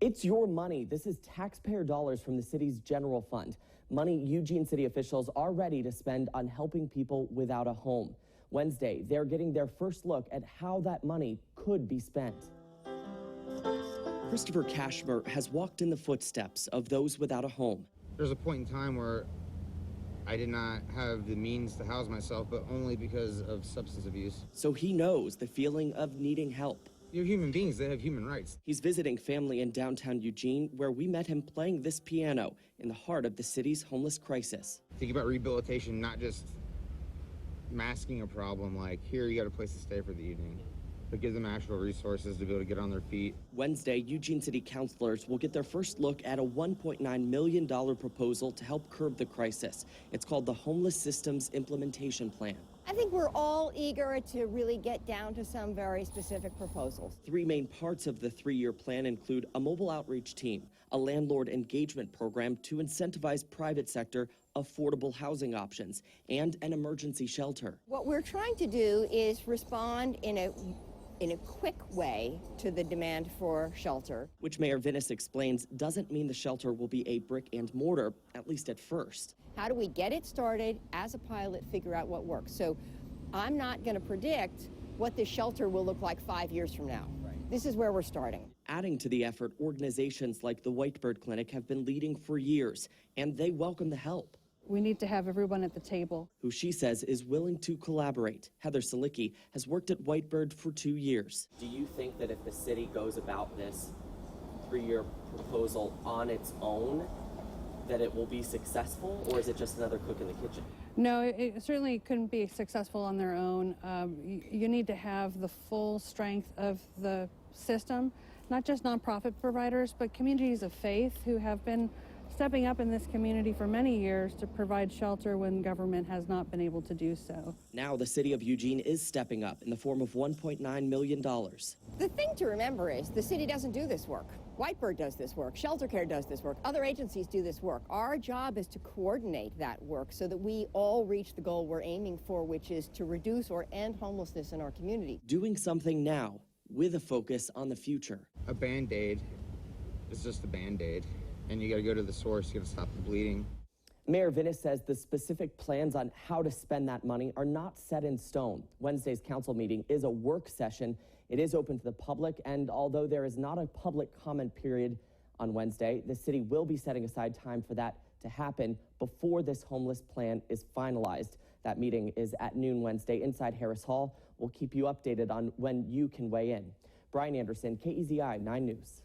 It's your money. This is taxpayer dollars from the city's general fund. Money Eugene city officials are ready to spend on helping people without a home. Wednesday, they're getting their first look at how that money could be spent. Christopher Cashmer has walked in the footsteps of those without a home. There's a point in time where I did not have the means to house myself, but only because of substance abuse. So he knows the feeling of needing help. You're human beings, they have human rights. He's visiting family in downtown Eugene, where we met him playing this piano in the heart of the city's homeless crisis. Think about rehabilitation, not just masking a problem like, here, you got a place to stay for the evening, but give them actual resources to be able to get on their feet. Wednesday, Eugene City councilors will get their first look at a $1.9 million proposal to help curb the crisis. It's called the Homeless Systems Implementation Plan. I think we're all eager to really get down to some very specific proposals. Three main parts of the three-year plan include a mobile outreach team, a landlord engagement program to incentivize private sector affordable housing options, and an emergency shelter. What we're trying to do is respond in a quick way to the demand for shelter. Which Mayor Vinnis explains doesn't mean the shelter will be a brick and mortar, at least at first. How do we get it started as a pilot, figure out what works? So I'm not going to predict what the shelter will look like 5 years from now. Right. This is where we're starting. Adding to the effort, organizations like the Whitebird Clinic have been leading for years, and they welcome the help. We need to have everyone at the table. Who she says is willing to collaborate. Heather Salicki has worked at Whitebird for 2 years. Do you think that if the city goes about this three-year proposal on its own, that it will be successful, or is it just another cook in the kitchen? No, it certainly couldn't be successful on their own. You need to have the full strength of the system, not just nonprofit providers, but communities of faith who have been stepping up in this community for many years to provide shelter when government has not been able to do so. Now the city of Eugene is stepping up in the form of $1.9 million. The thing to remember is the city doesn't do this work. Whitebird does this work. Shelter Care does this work. Other agencies do this work. Our job is to coordinate that work so that we all reach the goal we're aiming for, which is to reduce or end homelessness in our community. Doing something now with a focus on the future. A Band-Aid is just a Band-Aid. And you got to go to the source, you got to stop the bleeding. Mayor Vinnis says the specific plans on how to spend that money are not set in stone. Wednesday's council meeting is a work session. It is open to the public, and although there is not a public comment period on Wednesday, the city will be setting aside time for that to happen before this homeless plan is finalized. That meeting is at noon Wednesday inside Harris Hall. We'll keep you updated on when you can weigh in. Brian Anderson, KEZI 9 News.